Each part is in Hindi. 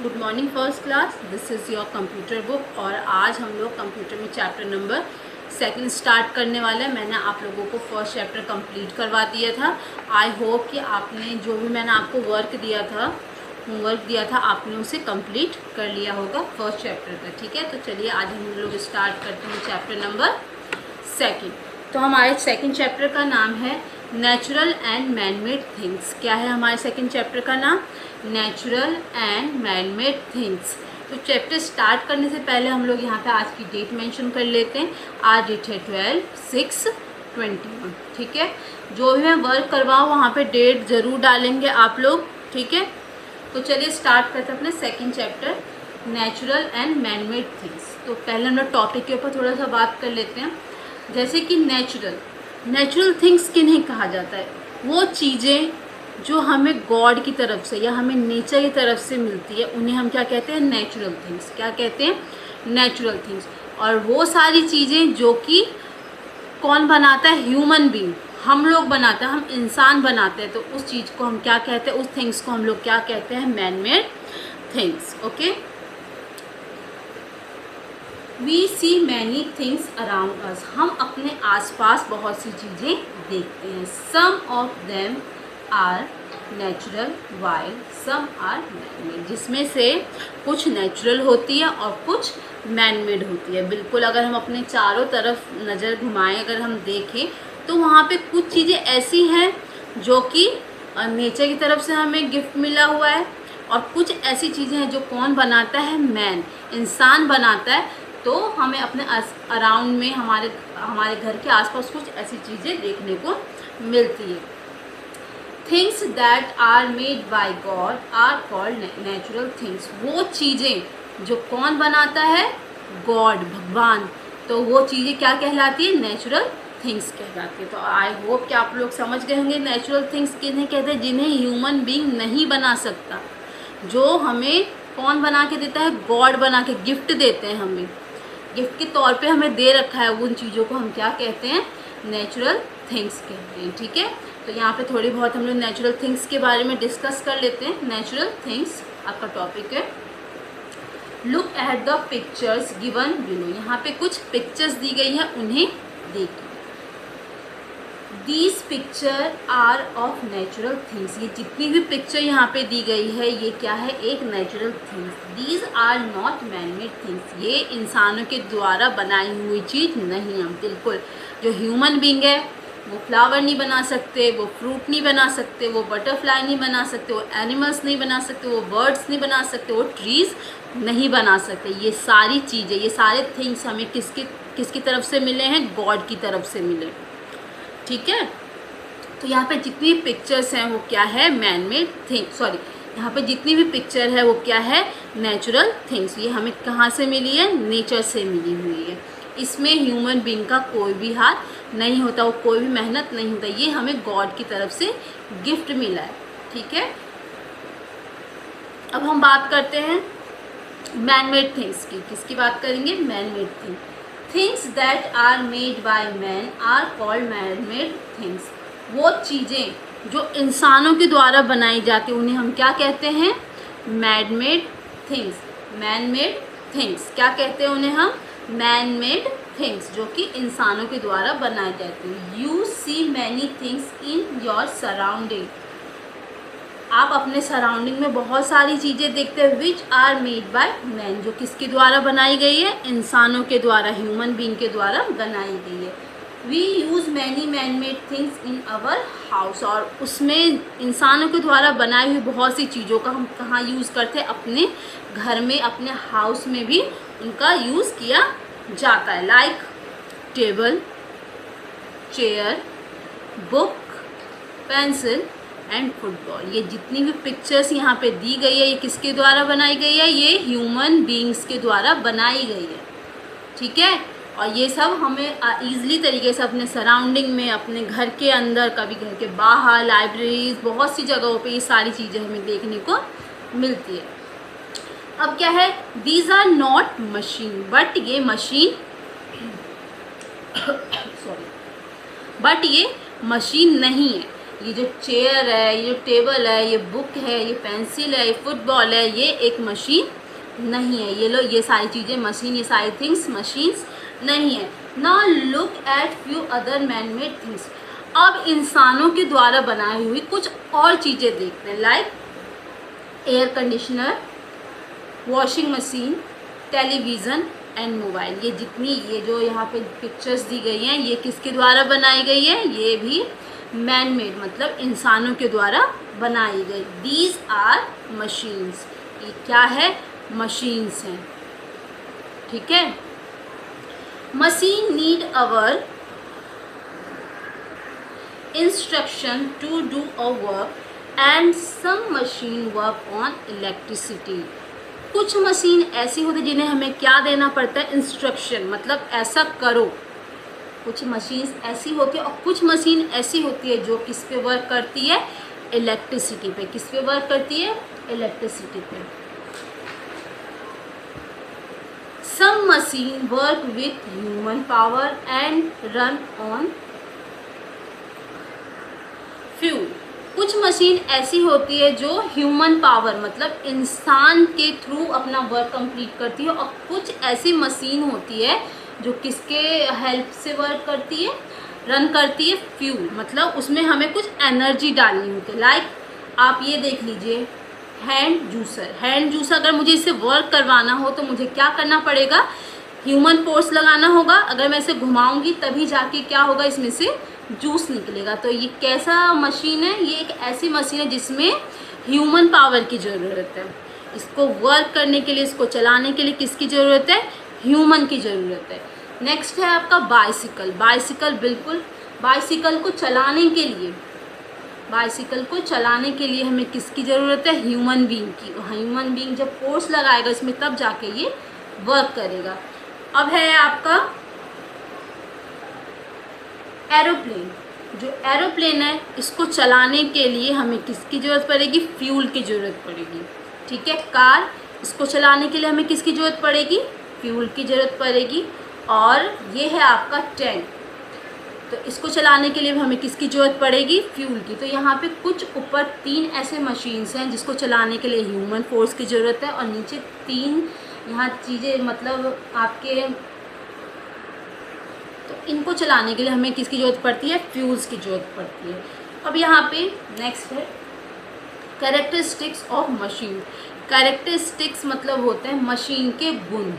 Good morning first class, this is your computer book. और आज हम लोग कंप्यूटर में चैप्टर नंबर 2 स्टार्ट करने वाले हैं। मैंने आप लोगों को फर्स्ट चैप्टर कंप्लीट करवा दिया था। आई होप कि आपने जो भी मैंने आपको वर्क दिया था, होमवर्क दिया था, आपने उसे कंप्लीट कर लिया होगा फर्स्ट चैप्टर का। ठीक है, तो चलिए आज हम लोग स्टार्ट करते हैं चैप्टर नंबर 2। तो हमारे सेकंड चैप्टर का नाम है natural and man made things. क्या है हमारे सेकंड चैप्टर का नाम? Natural and man made things. तो चैप्टर स्टार्ट करने से पहले हम लोग यहाँ पे आज की डेट मेंशन कर लेते हैं। आज डेट है 12/6/21। ठीक है, जो भी मैं वर्क करवाऊँ वहाँ पे डेट ज़रूर डालेंगे आप लोग। ठीक है, तो चलिए स्टार्ट करते हैं अपने second chapter natural and man made things. तो पहले हम लोग टॉपिक के ऊपर थोड़ा सा बात कर लेते हैं। जैसे कि नेचुरल थिंग्स किन्हें कहा जाता है? वो चीज़ें जो हमें गॉड की तरफ से या हमें नेचर की तरफ से मिलती है, उन्हें हम क्या कहते हैं? Natural things. क्या कहते हैं? Natural things. और वो सारी चीज़ें जो कि कौन बनाता है? ह्यूमन बीइंग, हम लोग बनाते हैं, हम इंसान बनाते हैं। तो उस चीज़ को हम क्या कहते हैं? उस थिंग्स को हम लोग क्या कहते हैं? Man made things. Okay, we see many things around us. हम अपने आसपास बहुत सी चीज़ें देखते हैं। Some of them are natural while some are man made, जिसमें से कुछ नेचुरल होती है और कुछ मैन मेड होती है। बिल्कुल, अगर हम अपने चारों तरफ नज़र घुमाएं, अगर हम देखें तो वहाँ पे कुछ चीज़ें ऐसी हैं जो कि नेचर की तरफ से हमें गिफ्ट मिला हुआ है, और कुछ ऐसी चीज़ें हैं जो कौन बनाता है? मैन, इंसान बनाता है। तो हमें अपने अराउंड में, हमारे घर के आसपास कुछ ऐसी चीज़ें देखने को मिलती है। Things that are made by god are called natural things. वो चीज़ें जो कौन बनाता है? गॉड, भगवान। तो वो चीज़ें क्या कहलाती है? नेचुरल थिंग्स कहलाती है। तो आई होप कि आप लोग समझ गए होंगे नेचुरल थिंग्स किन्हें कहते हैं, जिन्हें ह्यूमन बीइंग नहीं बना सकता, जो हमें कौन बना के देता है? गॉड बना के गिफ्ट देते हैं, हमें गिफ्ट के तौर पे हमें दे रखा है। उन चीज़ों को हम क्या कहते हैं? नेचुरल थिंग्स कहते हैं। ठीक है, तो यहाँ पे थोड़ी बहुत हम लोग नेचुरल थिंग्स के बारे में डिस्कस कर लेते हैं। नेचुरल थिंग्स आपका टॉपिक है। Look at the pictures given below. यहाँ पे कुछ पिक्चर्स दी गई है, उन्हें देखिए। These picture are of natural things. ये जितनी भी पिक्चर यहाँ पे दी गई है, ये क्या है? एक natural things. These are not man made things. ये इंसानों के द्वारा बनाई हुई चीज़ नहीं है। बिल्कुल, जो ह्यूमन बीइंग है वो फ्लावर नहीं बना सकते, वो फ्रूट नहीं बना सकते, वो बटरफ्लाई नहीं बना सकते, वो एनिमल्स नहीं बना सकते, वो बर्ड्स नहीं बना सकते, वो ट्रीज़ नहीं बना सकते। ये सारी चीज़ें, ये सारे थिंग्स हमें किसकी तरफ से मिले हैं? गॉड की तरफ से मिले। ठीक है, तो यहाँ पे जितनी पिक्चर्स हैं वो क्या है? मैन मेड थिंग, सॉरी, यहाँ पे जितनी भी पिक्चर है वो क्या है? Natural things. ये हमें कहाँ से मिली है? नेचर से मिली हुई है। इसमें ह्यूमन बीइंग का कोई भी हाथ नहीं होता, वो कोई भी मेहनत नहीं होता, ये हमें गॉड की तरफ से गिफ्ट मिला है। ठीक है, अब हम बात करते हैं मैन मेड थिंग्स की। किसकी बात करेंगे? Man made thing. Things that are made by man are called man made things. वो चीज़ें जो इंसानों के द्वारा बनाई जाती, उन्हें हम क्या कहते हैं? Man made things. Man made things क्या कहते हैं उन्हें हम? मैन मेड थिंग्स, जो कि इंसानों के द्वारा बनाई जाती है। You see many things in your surrounding. आप अपने सराउंडिंग में बहुत सारी चीज़ें देखते हैं। Which are made by man, जो किसके द्वारा बनाई गई है? इंसानों के द्वारा, ह्यूमन बीइंग के द्वारा बनाई गई है। We use many man made things in our house. और उसमें इंसानों के द्वारा बनाई हुई बहुत सी चीज़ों का हम कहाँ यूज़ करते हैं? अपने घर में, अपने हाउस में भी उनका यूज़ किया जाता है। Like table, chair, book, pencil and football. ये जितनी भी पिक्चर्स यहाँ पे दी गई है, ये किसके द्वारा बनाई गई है? ये ह्यूमन बीइंग्स के द्वारा बनाई गई है। ठीक है, और ये सब हमें ईज़िली तरीके से अपने सराउंडिंग में, अपने घर के अंदर, कभी घर के बाहर, लाइब्रेरीज, बहुत सी जगहों पे ये सारी चीज़ें हमें देखने को मिलती है। अब क्या है? These are not machine, but ये मशीन सॉरी, बट ये मशीन नहीं है। ये जो चेयर है, ये जो टेबल है, ये बुक है, ये पेंसिल है, ये फुटबॉल है, ये एक मशीन नहीं है। ये लो, ये सारी चीज़ें मशीन, ये सारी थिंग्स मशीन्स नहीं है। Now look at few other man made things. अब इंसानों के द्वारा बनाई हुई कुछ और चीज़ें देखते हैं, like air conditioner, washing machine, television and mobile. ये जितनी, ये जो यहाँ पे पिक्चर्स दी गई हैं, ये किसके द्वारा बनाई गई है? ये भी मैन मेड, मतलब इंसानों के द्वारा बनाई गई। These are machines. ये क्या है? मशीन्स हैं, ठीक है। Machine need our instruction to do a work and some machine work on electricity. कुछ मशीन ऐसी होती है जिन्हें हमें क्या देना पड़ता है? इंस्ट्रक्शन, मतलब ऐसा करो। कुछ मशीन ऐसी होती है और कुछ मशीन ऐसी होती है जो किस पे वर्क करती है? इलेक्ट्रिसिटी पे। किस पे वर्क करती है? इलेक्ट्रिसिटी पे। Some machine work with human power and run on fuel. कुछ मशीन ऐसी होती है जो ह्यूमन पावर, मतलब इंसान के थ्रू अपना वर्क कंप्लीट करती है, और कुछ ऐसी मशीन होती है जो किसके हेल्प से वर्क करती है? रन करती है फ्यूल, मतलब उसमें हमें कुछ एनर्जी डालनी होती है। लाइक आप ये देख लीजिए, हैंड जूसर। हैंड जूसर अगर मुझे इससे वर्क करवाना हो तो मुझे क्या करना पड़ेगा? ह्यूमन फोर्स लगाना होगा। अगर मैं इसे घुमाऊंगी तभी जाके क्या होगा? इसमें से जूस निकलेगा। तो ये कैसा मशीन है? ये एक ऐसी मशीन है जिसमें ह्यूमन पावर की ज़रूरत है। इसको वर्क करने के लिए, इसको चलाने के लिए किसकी ज़रूरत है? ह्यूमन की ज़रूरत है। नेक्स्ट है आपका बाइसिकल। बाइसिकल, बिल्कुल, बाइसिकल को चलाने के लिए, बाइसिकल को चलाने के लिए हमें किसकी ज़रूरत है? ह्यूमन बीइंग की। ह्यूमन बीइंग जब फोर्स लगाएगा इसमें तब जाके ये वर्क करेगा। अब है आपका एरोप्लेन। जो एरोप्लेन है इसको चलाने के लिए हमें किसकी ज़रूरत पड़ेगी? फ्यूल की ज़रूरत पड़ेगी, ठीक है। कार, इसको चलाने के लिए हमें किसकी ज़रूरत पड़ेगी? फ्यूल की ज़रूरत पड़ेगी। और ये है आपका टैंक, तो इसको चलाने के लिए हमें किसकी ज़रूरत पड़ेगी? फ्यूल की। तो यहाँ पे कुछ ऊपर 3 ऐसे मशीन्स हैं जिसको चलाने के लिए ह्यूमन फोर्स की ज़रूरत है, और नीचे 3 यहाँ चीज़ें, मतलब आपके, तो इनको चलाने के लिए हमें किसकी ज़रूरत पड़ती है? फ्यूल्स की ज़रूरत पड़ती है। अब यहाँ पे नेक्स्ट है कैरेक्टरिस्टिक्स ऑफ मशीन। कैरेक्टरिस्टिक्स मतलब होते हैं मशीन के गुण,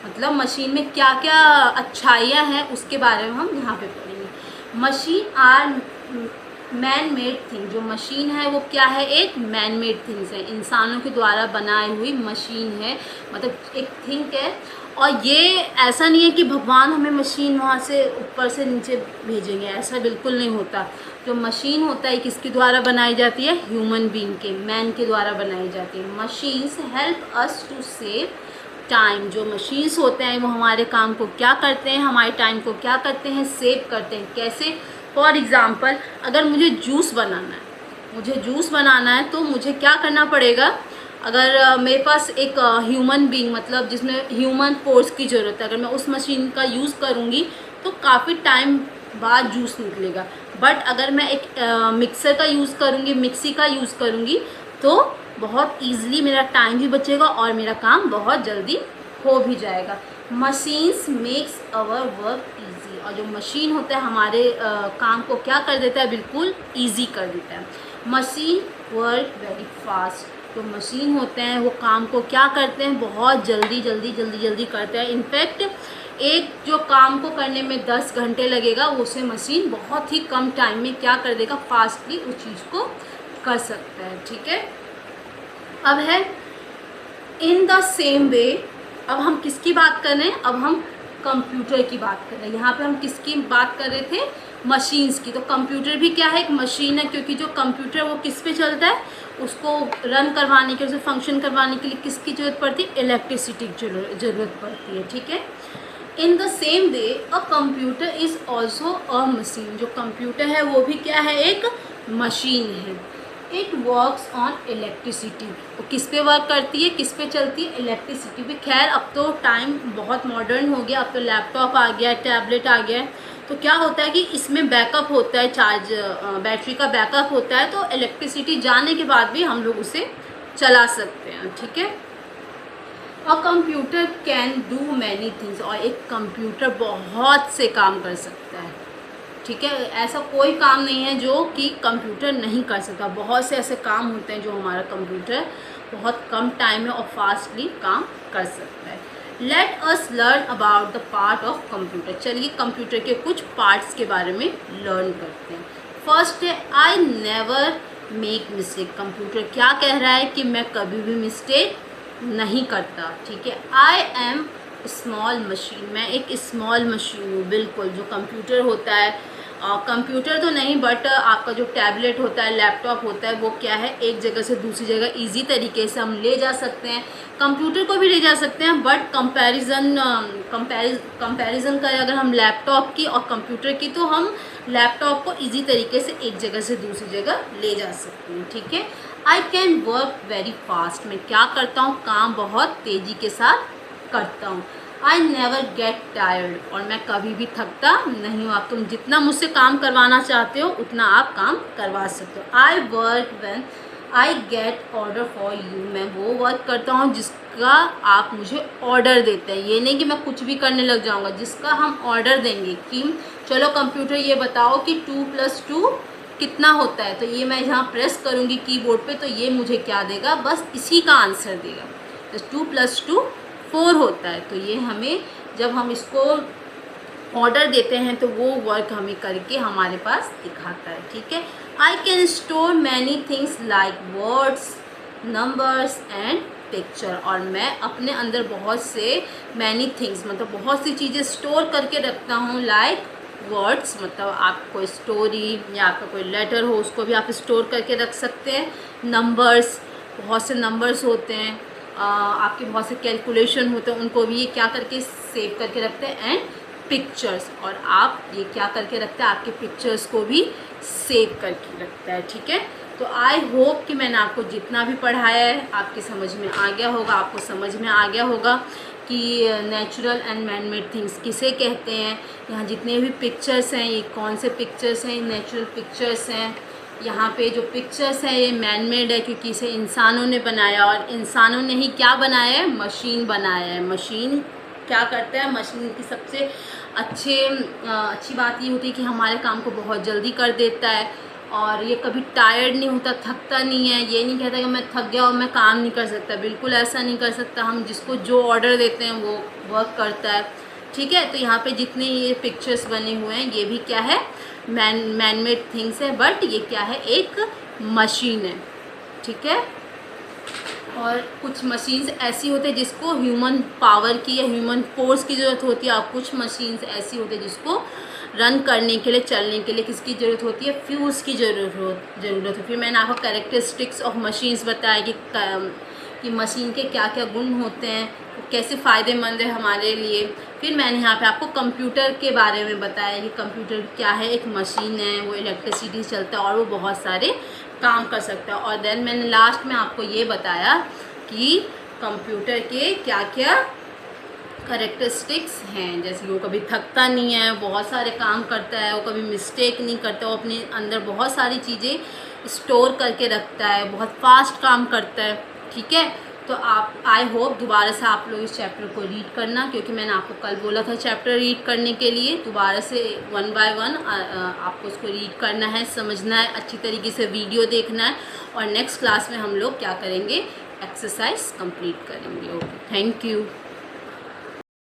मतलब मशीन में क्या क्या अच्छाइयाँ हैं उसके बारे में हम यहाँ पे पढ़ेंगे। Machine are man made thing. जो मशीन है वो क्या है? एक मैन मेड थिंग्स है, इंसानों के द्वारा बनाई हुई मशीन है, मतलब एक थिंक है। और ये ऐसा नहीं है कि भगवान हमें मशीन वहाँ से ऊपर से नीचे भेजेंगे, ऐसा बिल्कुल नहीं होता। जो मशीन होता है किसके द्वारा बनाई जाती है? ह्यूमन बीइंग के, मैन के द्वारा बनाई जाती है। Machines help us to save time. जो मशीन्स होते हैं वो हमारे काम को क्या करते हैं? हमारे टाइम को क्या करते हैं? सेव करते हैं। कैसे? फॉर एग्ज़ाम्पल, अगर मुझे जूस बनाना है, तो मुझे क्या करना पड़ेगा? अगर मेरे पास एक ह्यूमन बीइंग, मतलब जिसमें ह्यूमन फोर्स की ज़रूरत है, अगर मैं उस मशीन का यूज़ करूँगी तो काफ़ी टाइम बाद जूस निकलेगा। बट अगर मैं एक मिक्सर का यूज़ करूँगी, मिक्सी का यूज़ करूँगी, तो बहुत ईजिली मेरा टाइम भी बचेगा और मेरा काम बहुत जल्दी हो भी जाएगा। Machines makes our work easy. और जो मशीन होता है हमारे काम को क्या कर देता है? बिल्कुल ईजी कर देता है। Machine work very fast. जो मशीन होते हैं वो काम को क्या करते हैं? बहुत जल्दी करते हैं। इनफैक्ट एक जो काम को करने में 10 घंटे लगेगा, उसे मशीन बहुत ही कम टाइम में क्या कर देगा? फास्टली उस चीज़ को कर सकता है, ठीक है। अब है इन द सेम वे। अब हम किसकी बात कर रहे हैं? अब हम कंप्यूटर की बात कर रहे हैं। यहाँ पे हम किसकी बात कर रहे थे? मशीन्स की। तो कंप्यूटर भी क्या है? एक मशीन है, क्योंकि जो कंप्यूटर वो किस पे चलता है? उसको रन करवाने के लिए, उसे फंक्शन करवाने के लिए किसकी ज़रूरत पड़ती है? इलेक्ट्रिसिटी की ज़रूरत पड़ती है, ठीक है। In the same way a computer is also a machine. जो कंप्यूटर है वो भी क्या है? एक मशीन है। It works on electricity. वो किस पे वर्क करती है? किस पे चलती है? इलेक्ट्रिसिटी पे। खैर अब तो टाइम बहुत मॉडर्न हो गया, अब तो लैपटॉप आ गया है, टैबलेट आ गया है, तो क्या होता है कि इसमें बैकअप होता है, चार्ज बैटरी का बैकअप होता है, तो इलेक्ट्रिसिटी जाने के बाद भी हम लोग उसे चला सकते हैं, ठीक है। और computer can do many things, और एक कंप्यूटर बहुत से काम कर सकता है, ठीक है। ऐसा कोई काम नहीं है जो कि कंप्यूटर नहीं कर सकता, बहुत से ऐसे काम होते हैं जो हमारा कंप्यूटर बहुत कम टाइम में और फास्टली काम कर सकता है। Let us learn about the part of computer, चलिए कंप्यूटर के कुछ पार्ट्स के बारे में लर्न करते हैं। फर्स्ट है I never make mistake, computer क्या कह रहा है कि मैं कभी भी मिस्टेक नहीं करता, ठीक है। आई एम स्मॉल मशीन, मैं एक स्मॉल मशीन हूँ, बिल्कुल। जो कंप्यूटर होता है, कंप्यूटर तो नहीं बट आपका जो टैबलेट होता है, लैपटॉप होता है, वो क्या है, एक जगह से दूसरी जगह इजी तरीके से हम ले जा सकते हैं। कंप्यूटर को भी ले जा सकते हैं, बट कंपैरिजन करें अगर हम लैपटॉप की और कंप्यूटर की, तो हम लैपटॉप को इजी तरीके से एक जगह से दूसरी जगह ले जा सकते हैं, ठीक है। I can work very fast, मैं क्या करता हूँ, काम बहुत तेज़ी के साथ करता हूँ। आई नेवर गेट टायर्ड, और मैं कभी भी थकता नहीं हूँ। आप तुम जितना मुझसे काम करवाना चाहते हो उतना आप काम करवा सकते हो। I work when I get order for you, मैं वो वर्क करता हूँ जिसका आप मुझे ऑर्डर देते हैं। ये नहीं कि मैं कुछ भी करने लग जाऊँगा, जिसका हम ऑर्डर देंगे कि चलो कंप्यूटर ये बताओ कि 2 + 2 कितना होता है, तो ये मैं यहाँ प्रेस करूँगी कीबोर्ड पे, तो ये मुझे क्या देगा, बस इसी का आंसर देगा। तो 2 + 2 4 होता है। तो ये हमें जब हम इसको ऑर्डर देते हैं तो वो वर्क हमें करके हमारे पास दिखाता है, ठीक है। I can store many things like words, numbers and picture, और मैं अपने अंदर बहुत से मैनी थिंग्स मतलब बहुत सी चीज़ें स्टोर करके रखता हूँ। लाइक वर्ड्स मतलब आप कोई स्टोरी या आपका कोई लेटर हो उसको भी आप स्टोर करके रख सकते हैं। नंबर्स, बहुत से नंबर्स होते हैं, आपके बहुत से कैलकुलेशन होते हैं, उनको भी ये क्या करके सेव करके रखते हैं। एंड पिक्चर्स, और आप ये क्या करके रखते हैं, आपके पिक्चर्स को भी सेव करके रखता है, ठीक है। तो आई होप कि मैंने आपको जितना भी पढ़ाया है आपके समझ में आ गया होगा, आपको समझ में आ गया होगा कि natural and man made things किसे कहते हैं। यहाँ जितने भी पिक्चर्स हैं ये कौन से पिक्चर्स हैं, नेचुरल पिक्चर्स हैं। यहाँ पे जो पिक्चर्स हैं ये मैन मेड है क्योंकि इसे इंसानों ने बनाया, और इंसानों ने ही क्या बनाया है, मशीन बनाया है। मशीन क्या करता है, मशीन की सबसे अच्छी बात ये होती है कि हमारे काम को बहुत जल्दी कर देता है, और ये कभी टायर्ड नहीं होता, थकता नहीं है। ये नहीं कहता कि मैं थक गया और मैं काम नहीं कर सकता, बिल्कुल ऐसा नहीं कर सकता। हम जिसको जो ऑर्डर देते हैं वो वर्क करता है, ठीक है। तो यहाँ पे जितने ये पिक्चर्स बने हुए हैं ये भी क्या है, मैन मेड थिंग्स है, बट ये क्या है, एक मशीन है, ठीक है। और कुछ मशीन्स ऐसी होती है जिसको ह्यूमन पावर की या ह्यूमन फोर्स की ज़रूरत होती है, और कुछ मशीन्स ऐसी होती है जिसको रन करने के लिए, चलने के लिए किसकी ज़रूरत होती है, फ्यूज़ की ज़रूरत है। फिर मैंने आपको कैरेक्टरिस्टिक्स ऑफ मशीन्स बताया कि मशीन के क्या क्या गुण होते हैं, कैसे फ़ायदेमंद है हमारे लिए। फिर मैंने यहाँ पे आपको कंप्यूटर के बारे में बताया कि कंप्यूटर क्या है, एक मशीन है, वो इलेक्ट्रिसिटी से चलता है और वो बहुत सारे काम कर सकता है। और देन मैंने लास्ट में आपको ये बताया कि कंप्यूटर के क्या क्या कैरेक्टरिस्टिक्स हैं, जैसे वो कभी थकता नहीं है, बहुत सारे काम करता है, वो कभी मिस्टेक नहीं करता, वो अपने अंदर बहुत सारी चीज़ें स्टोर करके रखता है, बहुत फास्ट काम करता है, ठीक है। तो आप आई होप दोबारा से आप लोग इस चैप्टर को रीड करना, क्योंकि मैंने आपको कल बोला था चैप्टर रीड करने के लिए। दोबारा से 1 बाय 1 आपको उसको रीड करना है, समझना है, अच्छी तरीके से वीडियो देखना है, और नेक्स्ट क्लास में हम लोग क्या करेंगे, एक्सरसाइज कंप्लीट करेंगे। Okay, thank you.